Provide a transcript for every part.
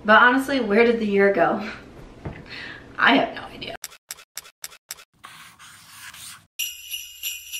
But honestly, where did the year go? I have no idea.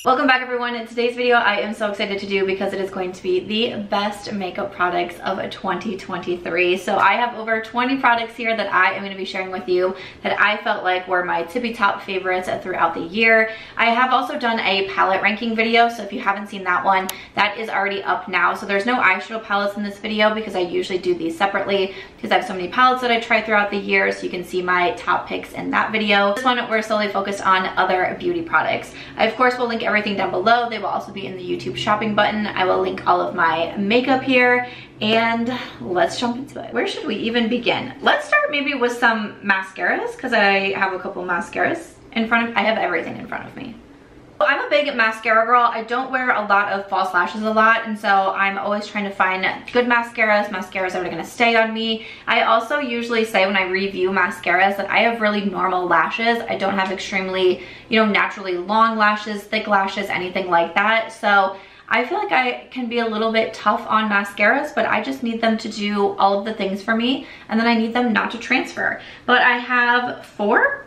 Welcome back everyone. In today's video I am so excited to do because it is going to be the best makeup products of 2023. So I have over 20 products here that I am going to be sharing with you that I felt like were my tippy top favorites throughout the year. I have also done a palette ranking video, so if you haven't seen that one, that is already up now. So there's no eyeshadow palettes in this video because I usually do these separately because I have so many palettes that I try throughout the year, so you can see my top picks in that video. This one we're solely focused on other beauty products. I of course will link everything down below. They will also be in the YouTube shopping button. I will link all of my makeup here, and let's jump into it. Where should we even begin? Let's start maybe with some mascaras because I have a couple mascaras in front of, I have everything in front of me. I'm a big mascara girl. I don't wear a lot of false lashes a lot, and so I'm always trying to find good mascaras that are gonna stay on me. I also usually say when I review mascaras that I have really normal lashes. I don't have extremely, naturally long lashes, thick lashes, anything like that. So I feel like I can be a little bit tough on mascaras, but I just need them to do all of the things for me, and then I need them not to transfer. But I have four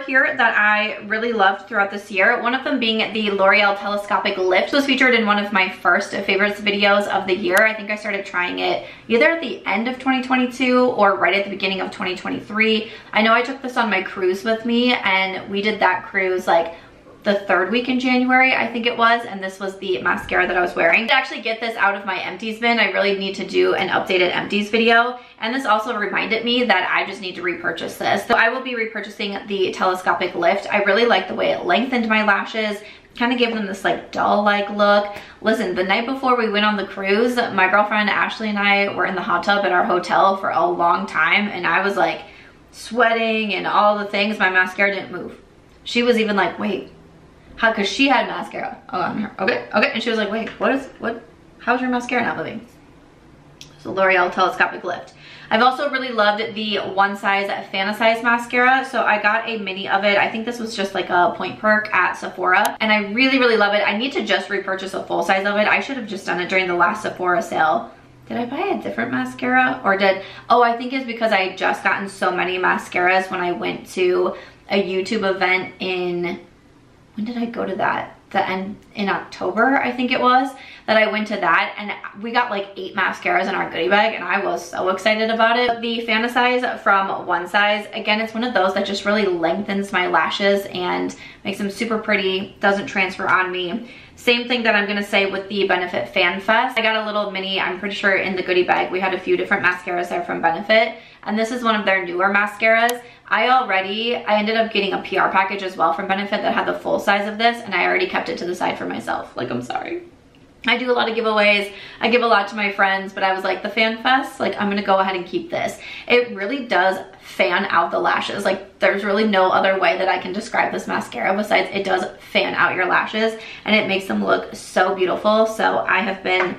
here that I really loved throughout this year. One of them being the L'Oreal Telescopic Lift. This was featured in one of my first favorites videos of the year. I think I started trying it either at the end of 2022 or right at the beginning of 2023. I know I took this on my cruise with me, and we did that cruise like the third week in January, I think it was, and this was the mascara that I was wearing. To actually get this out of my empties bin, I really need to do an updated empties video, and this also reminded me that I just need to repurchase this. So I will be repurchasing the Telescopic Lift. I really like the way it lengthened my lashes, kind of gave them this like doll-like look. Listen, the night before we went on the cruise, my girlfriend Ashley and I were in the hot tub at our hotel for a long time, and I was like sweating and all the things. My mascara didn't move. She was even like, wait, how? Because she had mascara on her. Okay, and she was like, wait, how's your mascara not moving? So L'Oreal Telescopic Lift. I've also really loved the Size Fantasize mascara. So I got a mini of it. I think this was just like a point perk at Sephora, and I really love it. I need to just repurchase a full size of it. I should have just done it during the last Sephora sale. Did I buy a different mascara, or I think it's because I had just gotten so many mascaras when I went to a YouTube event when did I go to that? In October, I think it was, that I went to that, and we got like 8 mascaras in our goodie bag, and I was so excited about it. The Fantasize from Size, again, it's one of those that just really lengthens my lashes and makes them super pretty, doesn't transfer on me. Same thing that I'm gonna say with the Benefit Fan Fest. I got a little mini, I'm pretty sure in the goodie bag, we had a few different mascaras there from Benefit, and this is one of their newer mascaras. I ended up getting a PR package as well from Benefit that had the full size of this, and I already kept it to the side for myself. Like, I'm sorry. I do a lot of giveaways. I give a lot to my friends, but I was like, the Fan Fest, like, I'm gonna go ahead and keep this. It really does fan out the lashes. Like, there's really no other way that I can describe this mascara besides it does fan out your lashes, and it makes them look so beautiful. So I have been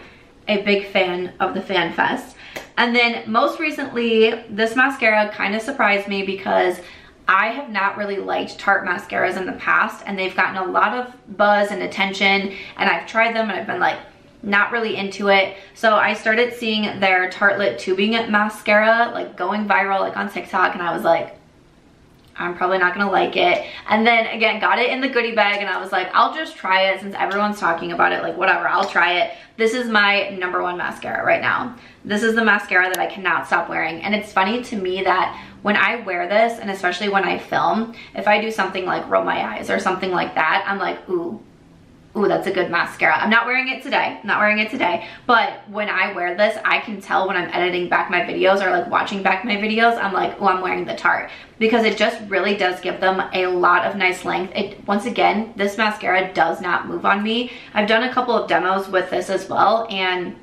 a big fan of the Fan Fest. And then most recently, this mascara kind of surprised me because I have not really liked Tarte mascaras in the past, and they've gotten a lot of buzz and attention, and I've tried them and I've been like not really into it. So I started seeing their Tartelette tubing mascara like going viral like on TikTok, and I was like, I'm probably not gonna like it. And then again, got it in the goodie bag, and I was like, I'll just try it since everyone's talking about it, like whatever, I'll try it. This is my #1 mascara right now. This is the mascara that I cannot stop wearing. And it's funny to me that when I wear this, and especially when I film, if I do something like roll my eyes or something like that, I'm like, ooh, that's a good mascara. I'm not wearing it today, but when I wear this, I can tell when I'm editing back my videos or like watching back my videos, I'm like, oh, I'm wearing the Tarte, because it just really does give them a lot of nice length. Once again, this mascara does not move on me. I've done a couple of demos with this as well, and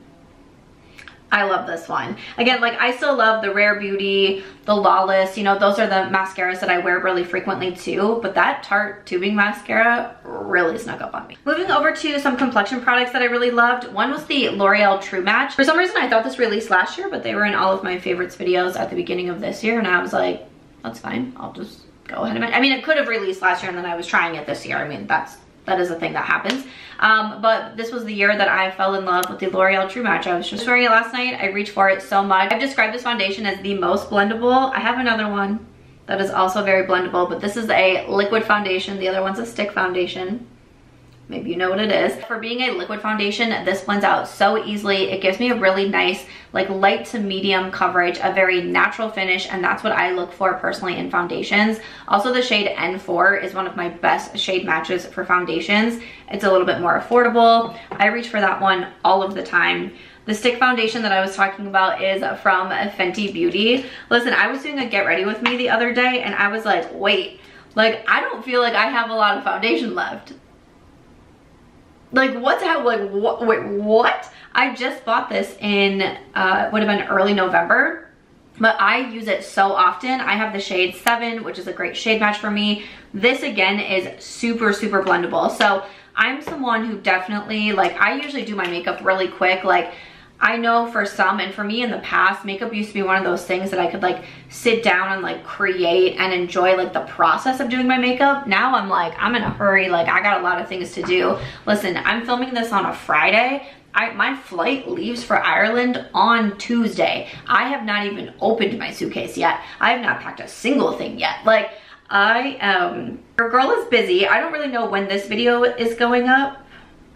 I love this one. Again, like, I still love the Rare Beauty, the Lawless, those are the mascaras that I wear really frequently too, but that Tarte tubing mascara really snuck up on me. Moving over to some complexion products that I really loved. One was the L'Oreal True Match. For some reason, I thought this released last year, but they were in all of my favorites videos at the beginning of this year, and I was like, that's fine, I'll just go ahead and, I mean, it could have released last year and then I was trying it this year. I mean, that's that is a thing that happens. But this was the year that I fell in love with the L'Oreal True Match. I was just wearing it last night. I reached for it so much. I've described this foundation as the most blendable. I have another one that is also very blendable, but this is a liquid foundation. The other one's a stick foundation. Maybe you know what it is. For being a liquid foundation, this blends out so easily. It gives me a really nice, like light to medium coverage, a very natural finish, and that's what I look for personally in foundations. Also, the shade N4 is one of my best shade matches for foundations. It's a little bit more affordable. I reach for that one all of the time. The stick foundation that I was talking about is from Fenty Beauty. Listen, I was doing a get ready with me the other day and I was like, wait, like I don't feel like I have a lot of foundation left. Like what's happening? Like what? Wait, what? I just bought this in would have been early November, but I use it so often. I have the shade 7, which is a great shade match for me. This again is super blendable. So I'm someone who definitely, like, I usually do my makeup really quick. Like I know for some, and for me in the past, makeup used to be one of those things that I could like sit down and like create and enjoy like the process of doing my makeup. Now I'm like, I'm in a hurry, like I got a lot of things to do. Listen, I'm filming this on a Friday. My flight leaves for Ireland on Tuesday. I have not even opened my suitcase yet. I have not packed a single thing yet. Like your girl is busy. I don't really know when this video is going up.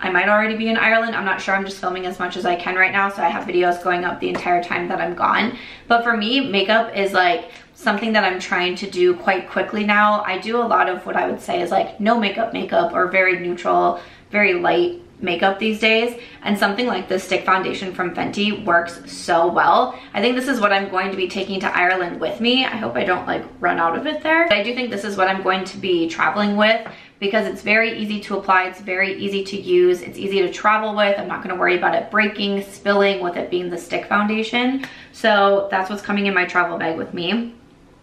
I might already be in Ireland. I'm not sure. I'm just filming as much as I can right now, so I have videos going up the entire time that I'm gone. But for me, makeup is like something that I'm trying to do quite quickly now. I do a lot of what I would say is like no makeup or very neutral, very light makeup these days, and something like this stick foundation from Fenty works so well. I think this is what I'm going to be taking to Ireland with me. I hope I don't like run out of it there. But I do think this is what I'm going to be traveling with because it's very easy to apply, it's very easy to use, it's easy to travel with. I'm not going to worry about it breaking, spilling with it being the stick foundation. So that's what's coming in my travel bag with me.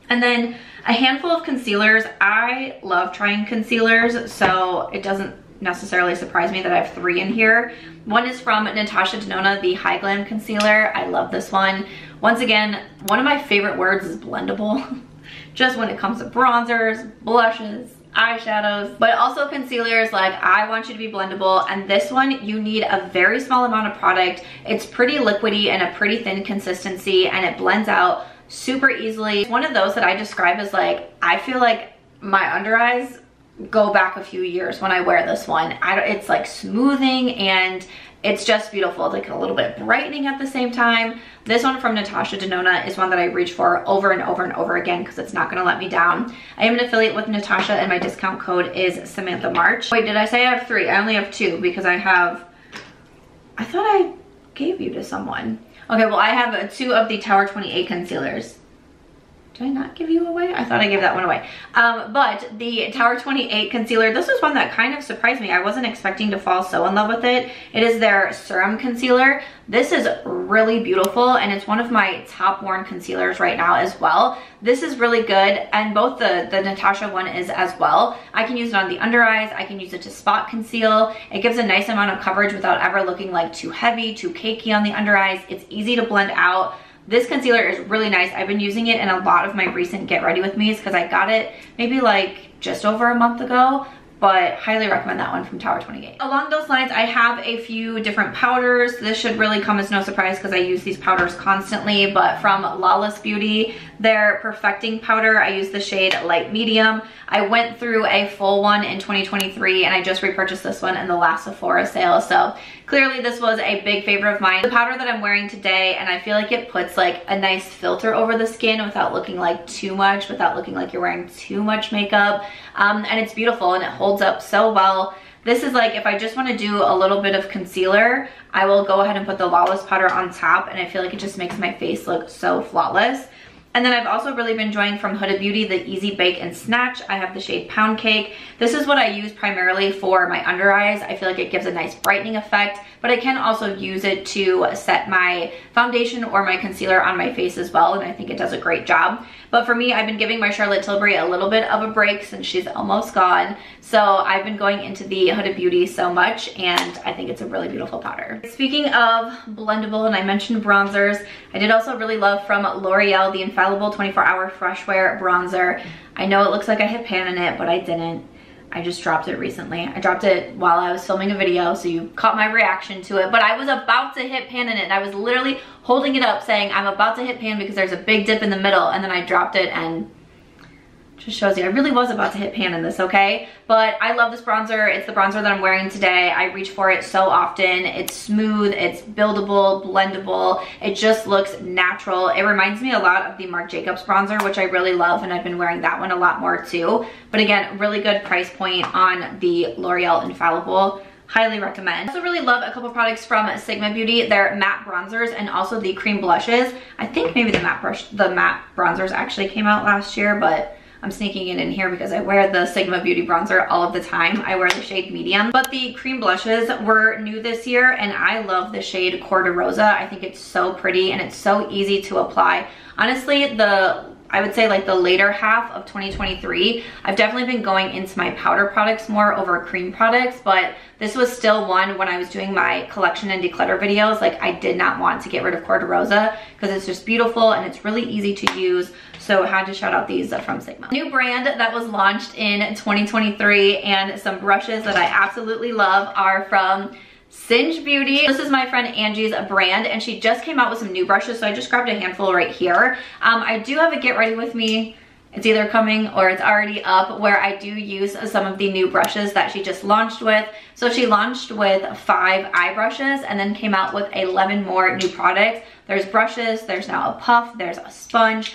And then a handful of concealers. I love trying concealers, so it doesn't necessarily surprise me that I have 3 in here. One is from Natasha Denona, the High Glam Concealer. I love this one. Once again, one of my favorite words is blendable. Just when it comes to bronzers, blushes, eyeshadows, but also concealers. Like I want you to be blendable, and this one you need a very small amount of product. It's pretty liquidy and a pretty thin consistency, and it blends out super easily. It's one of those that I describe as like, I feel like my under eyes go back a few years when I wear this one. It's like smoothing and it's just beautiful. It's like a little bit brightening at the same time. This one from Natasha Denona is one that I reach for over and over and over again because it's not gonna let me down. I am an affiliate with Natasha and my discount code is SAMANTHAMARCH. Wait, did I say I have 3? I only have 2 because I thought I gave you to someone. Okay, well I have 2 of the Tower 28 concealers. Did I not give you away? I thought I gave that one away. But the Tower 28 concealer, this was one that kind of surprised me. I wasn't expecting to fall so in love with it. It is their serum concealer. This is really beautiful, and it's one of my top worn concealers right now as well. This is really good, and both the Natasha one is as well. I can use it on the under eyes. I can use it to spot conceal. It gives a nice amount of coverage without ever looking like too heavy, too cakey on the under eyes. It's easy to blend out. This concealer is really nice. I've been using it in a lot of my recent get ready with me's because I got it maybe like just over a month ago, but highly recommend that one from Tower 28. Along those lines, I have a few different powders. This should really come as no surprise because I use these powders constantly, but from Lawless Beauty, their Perfecting Powder, I use the shade Light Medium. I went through a full one in 2023 and I just repurchased this one in the last Sephora sale, so clearly this was a big favorite of mine. The powder that I'm wearing today, and I feel like it puts like a nice filter over the skin without looking like too much, without looking like you're wearing too much makeup, and it's beautiful and it holds up so well. This is like, if I just want to do a little bit of concealer, I will go ahead and put the Lawless Powder on top, and I feel like it just makes my face look so flawless. And then I've also really been enjoying from Huda Beauty the Easy Bake and Snatch. I have the shade Pound Cake. This is what I use primarily for my under eyes. I feel like it gives a nice brightening effect, but I can also use it to set my foundation or my concealer on my face as well, and I think it does a great job. But for me, I've been giving my Charlotte Tilbury a little bit of a break since she's almost gone. So I've been going into the Huda Beauty so much, and I think it's a really beautiful powder. Speaking of blendable, and I mentioned bronzers, I did also really love from L'Oreal the Infallible 24-Hour Fresh Wear Bronzer. I know it looks like I hit pan in it, but I didn't. I just dropped it recently. I dropped it while I was filming a video, so you caught my reaction to it, but I was about to hit pan in it, and I was literally holding it up saying I'm about to hit pan because there's a big dip in the middle, and then I dropped it, and just shows you I really was about to hit pan in this, okay? But I love this bronzer. It's the bronzer that I'm wearing today. I reach for it so often. It's smooth, it's buildable, blendable. It just looks natural. It reminds me a lot of the Marc Jacobs bronzer, which I really love, and I've been wearing that one a lot more too. But again, really good price point on the L'Oreal Infallible. Highly recommend. I also really love a couple products from Singe Beauty. They're matte bronzers and also the cream blushes. I think maybe the matte bronzers actually came out last year, but I'm sneaking it in here because I wear the Singe Beauty bronzer all of the time. I wear the shade medium, but the cream blushes were new this year, and I love the shade Cor de Rosa. I think it's so pretty and it's so easy to apply. Honestly, I would say like the later half of 2023, I've definitely been going into my powder products more over cream products, but this was still one when I was doing my collection and declutter videos. Like, I did not want to get rid of Cor de Rosa because it's just beautiful and it's really easy to use. So I had to shout out these from Sigma. New brand that was launched in 2023, and some brushes that I absolutely love are from Singe Beauty. This is my friend Angie's brand, and she just came out with some new brushes, so I just grabbed a handful right here. I do have a get ready with me. It's either coming or it's already up, where I do use some of the new brushes that she just launched with. So she launched with 5 eye brushes and then came out with 11 more new products. There's brushes, there's now a puff, there's a sponge.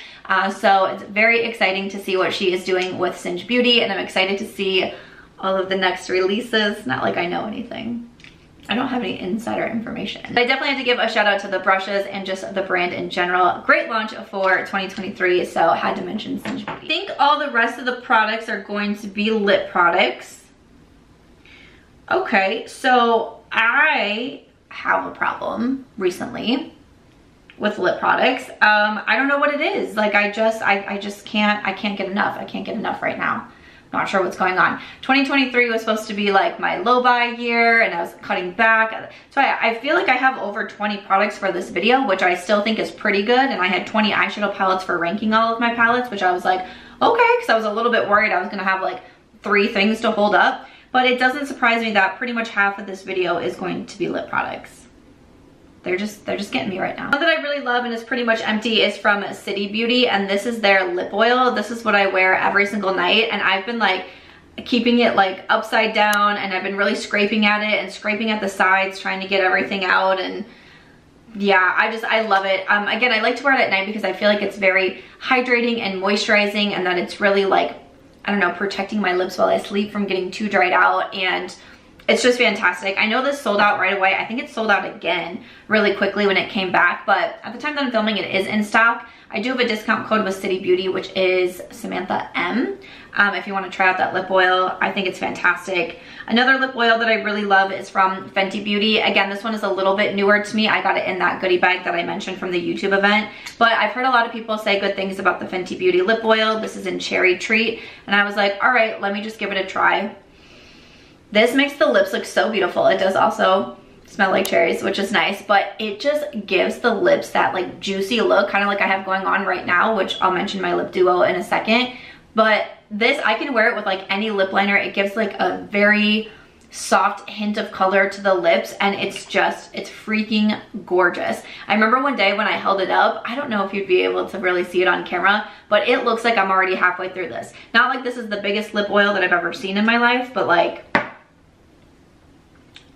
So it's very exciting to see what she is doing with Singe Beauty, and I'm excited to see all of the next releases. Not like I know anything. I don't have any insider information. But I definitely have to give a shout out to the brushes and just the brand in general. Great launch for 2023, so I had to mention Singe Beauty. I think all the rest of the products are going to be lip products. Okay, so I have a problem recently with lip products. I don't know what it is. Like, I just can't get enough. I can't get enough right now. Not sure what's going on. 2023 was supposed to be like my low buy year, and I was cutting back. So I feel like I have over 20 products for this video, which I still think is pretty good. And I had 20 eyeshadow palettes for ranking all of my palettes, which I was like, okay, because I was a little bit worried I was gonna have like 3 things to hold up. But it doesn't surprise me that pretty much half of this video is going to be lip products. They're just getting me right now. One that I really love and is pretty much empty is from City Beauty, and this is their lip oil. This is what I wear every single night, and I've been like keeping it like upside down, and I've been really scraping at it and scraping at the sides, trying to get everything out. And yeah, I love it. Again, I like to wear it at night because I feel like it's very hydrating and moisturizing, and that it's really like, I don't know, protecting my lips while I sleep from getting too dried out. And it's just fantastic. I know this sold out right away. I think it sold out again really quickly when it came back, but at the time that I'm filming, it is in stock. I do have a discount code with City Beauty, which is Samantha M. If you want to try out that lip oil, I think it's fantastic. Another lip oil that I really love is from Fenty Beauty. Again, this one is a little bit newer to me. I got it in that goodie bag that I mentioned from the YouTube event, but I've heard a lot of people say good things about the Fenty Beauty lip oil. This is in Cherry Treat, and I was like, all right, let me just give it a try. This makes the lips look so beautiful. It does also smell like cherries, which is nice, but it just gives the lips that like juicy look, kind of like I have going on right now, which I'll mention my lip duo in a second. But this, I can wear it with like any lip liner. It gives like a very soft hint of color to the lips, and it's freaking gorgeous. I remember one day when I held it up, I don't know if you'd be able to really see it on camera, but it looks like I'm already halfway through this. Not like this is the biggest lip oil that I've ever seen in my life, but like,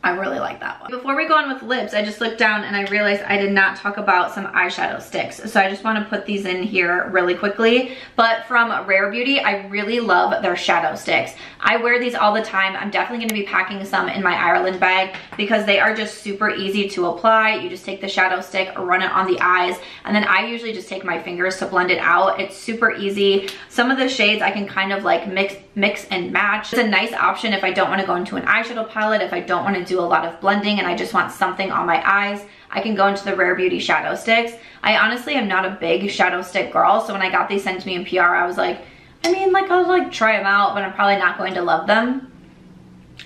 I really like that one. Before we go on with lips, I just looked down and I realized I did not talk about some eyeshadow sticks. So I just want to put these in here really quickly. But from Rare Beauty, I really love their shadow sticks. I wear these all the time. I'm definitely going to be packing some in my Ireland bag because they are just super easy to apply. You just take the shadow stick, run it on the eyes, and then I usually just take my fingers to blend it out. It's super easy. Some of the shades I can kind of like mix and match. It's a nice option if I don't want to go into an eyeshadow palette, if I don't want to do a lot of blending and I just want something on my eyes. I can go into the Rare Beauty shadow sticks. I honestly am not a big shadow stick girl, so when I got these sent to me in PR, I was like, I mean, like, I'll like try them out, but I'm probably not going to love them.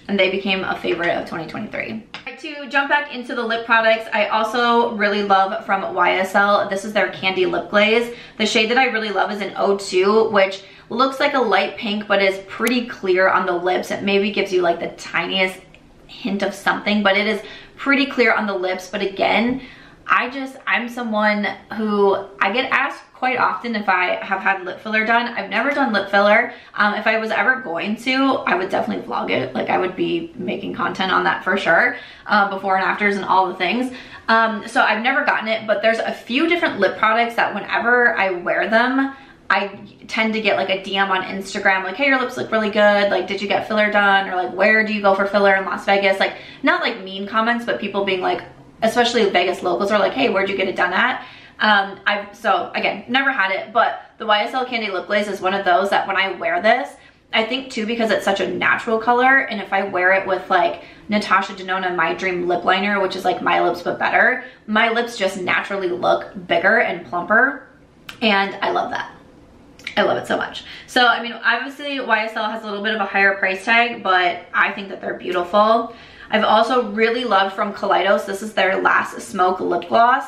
And they became a favorite of 2023. Alright, to jump back into the lip products, I also really love from YSL. This is their Candy Lip Glaze. The shade that I really love is an 02, which looks like a light pink, but is pretty clear on the lips. It maybe gives you like the tiniest hint of something, but it is pretty clear on the lips. But again, I'm someone who, I get asked quite often if I have had lip filler done. I've never done lip filler. If I was ever going to, I would definitely vlog it. Like I would be making content on that for sure, before and afters and all the things. So I've never gotten it, but there's a few different lip products that whenever I wear them, I tend to get like a DM on Instagram, like, hey, your lips look really good. Like, did you get filler done? Or like, where do you go for filler in Las Vegas? Like, not like mean comments, but people being like, especially Vegas locals are like, hey, where'd you get it done at? So again, never had it, but the YSL Candy Lip Glaze is one of those that when I wear this, I think too, because it's such a natural color, and if I wear it with like Natasha Denona My Dream Lip Liner, which is like my lips but better, my lips just naturally look bigger and plumper, and I love that. I love it so much. So, I mean, obviously YSL has a little bit of a higher price tag, but I think that they're beautiful. I've also really loved from Kaleidos, this is their Last Smoke Lip Gloss.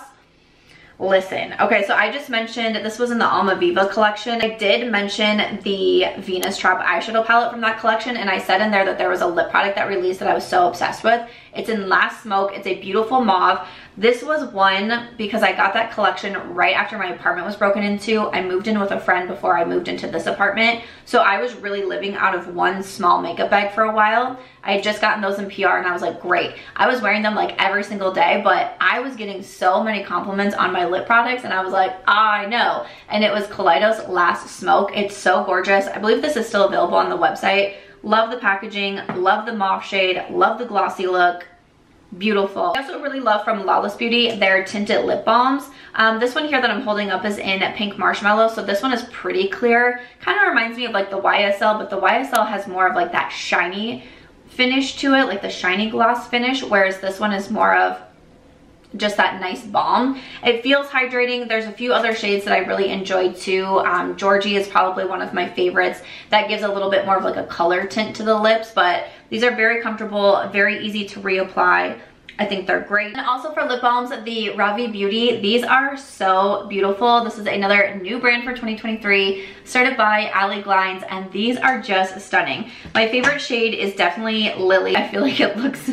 Listen, okay, so I just mentioned this was in the Alma Viva collection. I did mention the Venus Trap eyeshadow palette from that collection, and I said in there that there was a lip product that released that I was so obsessed with. It's in Last Smoke. It's a beautiful mauve. This was one because I got that collection right after my apartment was broken into. I moved in with a friend before I moved into this apartment, so I was really living out of one small makeup bag for a while. I had just gotten those in PR and I was like, great. I was wearing them like every single day, but I was getting so many compliments on my lip products and I was like, I know. And it was Kaleidos Last Smoke. It's so gorgeous. I believe this is still available on the website. Love the packaging, love the mauve shade, love the glossy look. Beautiful. I also really love from Lawless Beauty their tinted lip balms. This one here that I'm holding up is in Pink Marshmallow, so this one is pretty clear. Kind of reminds me of like the YSL, but the YSL has more of like that shiny finish to it, like the shiny gloss finish, whereas this one is more of just that nice balm. It feels hydrating. There's a few other shades that I really enjoyed too. Georgie is probably one of my favorites. That gives a little bit more of like a color tint to the lips, but these are very comfortable, very easy to reapply. I think they're great. And also for lip balms, the Ravie Beauty, these are so beautiful. This is another new brand for 2023, started by Ali Glines, and these are just stunning. My favorite shade is definitely Lily. I feel like it looks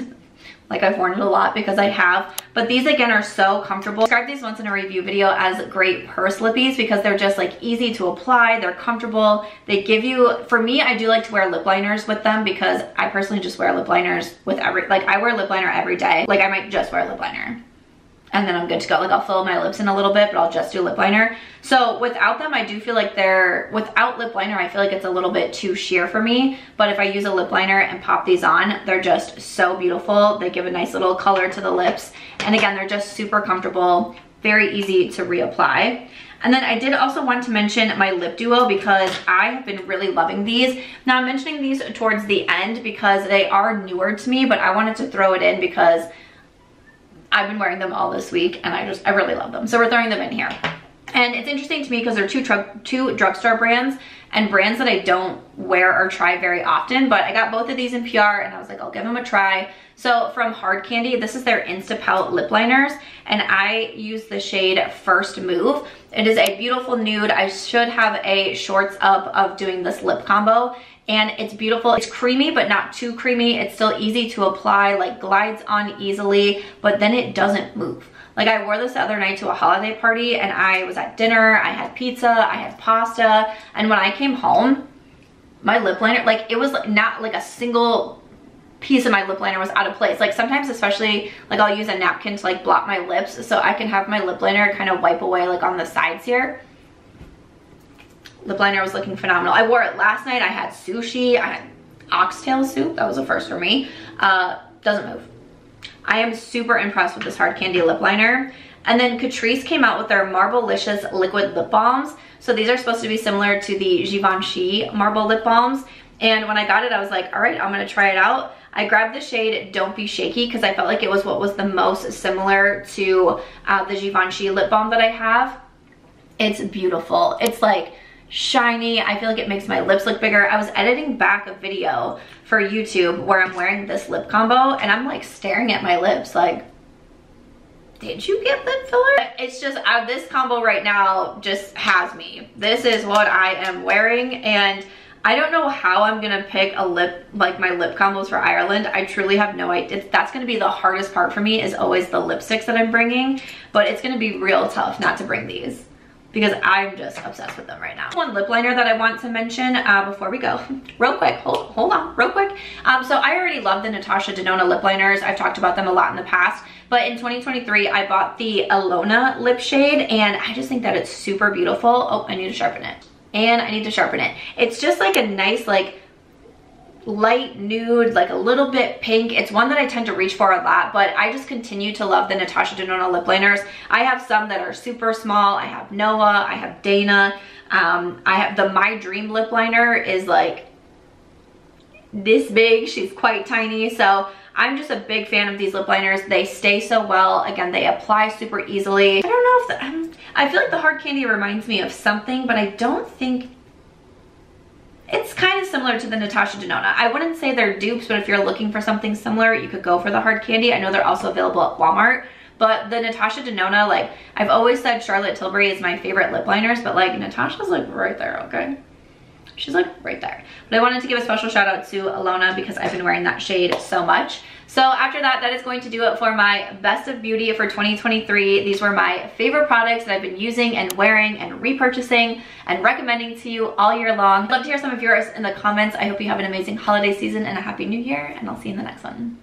like I've worn it a lot because I have, but these again are so comfortable. I described these once in a review video as great purse lippies because they're just like easy to apply, they're comfortable, they give you, for me, I do like to wear lip liners with them because I personally just wear lip liners with I wear lip liner every day. Like I might just wear lip liner and then I'm good to go. Like I'll fill my lips in a little bit, but I'll just do lip liner. So without them, I do feel like without lip liner, I feel like it's a little bit too sheer for me. But if I use a lip liner and pop these on, they're just so beautiful. They give a nice little color to the lips. And again, they're just super comfortable, very easy to reapply. And then I did also want to mention my lip duo because I have been really loving these. Now I'm mentioning these towards the end because they are newer to me, but I wanted to throw it in because I've been wearing them all this week and I really love them. So we're throwing them in here. And it's interesting to me because they're two drugstore brands and brands that I don't wear or try very often, but I got both of these in PR and I was like, I'll give them a try. So from Hard Candy, this is their Instapout lip liners and I use the shade First Move. It is a beautiful nude. I should have a shorts up of doing this lip combo. And it's beautiful. It's creamy, but not too creamy. It's still easy to apply, like glides on easily, but then it doesn't move. Like I wore this the other night to a holiday party and I was at dinner, I had pizza, I had pasta, and when I came home, my lip liner, like it was not like a single piece of my lip liner was out of place. Like sometimes, especially, like I'll use a napkin to like blot my lips so I can have my lip liner kind of wipe away like on the sides here. Lip liner was looking phenomenal. I wore it last night. I had sushi. I had oxtail soup. That was a first for me. Doesn't move. I am super impressed with this Hard Candy lip liner. And then Catrice came out with their Marble-licious liquid lip balms. So these are supposed to be similar to the Givenchy Marble lip balms. And when I got it, I was like, all right, I'm going to try it out. I grabbed the shade Don't Be Shaky because I felt like it was what was the most similar to the Givenchy lip balm that I have. It's beautiful. It's like, shiny. I feel like it makes my lips look bigger. I was editing back a video for YouTube where I'm wearing this lip combo and I'm like staring at my lips like, did you get lip filler? It's just, this combo right now just has me. This is what I am wearing, and I don't know how I'm gonna pick a lip, like my lip combos for Ireland. I truly have no idea. That's gonna be the hardest part for me, is always the lipsticks that I'm bringing, but it's gonna be real tough not to bring these because I'm just obsessed with them right now. One lip liner that I want to mention before we go, real quick, hold on, real quick. So I already love the Natasha Denona lip liners. I've talked about them a lot in the past, but in 2023, I bought the Ilona lip shade, and I just think that it's super beautiful. Oh, I need to sharpen it. And I need to sharpen it. It's just like a nice, like, light nude, like a little bit pink. It's one that I tend to reach for a lot, but I just continue to love the Natasha Denona lip liners. I have some that are super small. I have Noah, I have Dana. I have the My Dream lip liner is like this big. She's quite tiny. So I'm just a big fan of these lip liners. They stay so well. Again, they apply super easily. I don't know if I feel like the hard candy reminds me of something, but I don't think, it's kind of similar to the Natasha Denona. I wouldn't say they're dupes, but if you're looking for something similar, you could go for the hard candy. I know they're also available at Walmart, but the Natasha Denona, like, I've always said Charlotte Tilbury is my favorite lip liners, but like Natasha's like right there, okay? She's like right there. But I wanted to give a special shout out to Ilona because I've been wearing that shade so much. So after that, that is going to do it for my best of beauty for 2023. These were my favorite products that I've been using and wearing and repurchasing and recommending to you all year long. I'd love to hear some of yours in the comments. I hope you have an amazing holiday season and a happy new year, and I'll see you in the next one.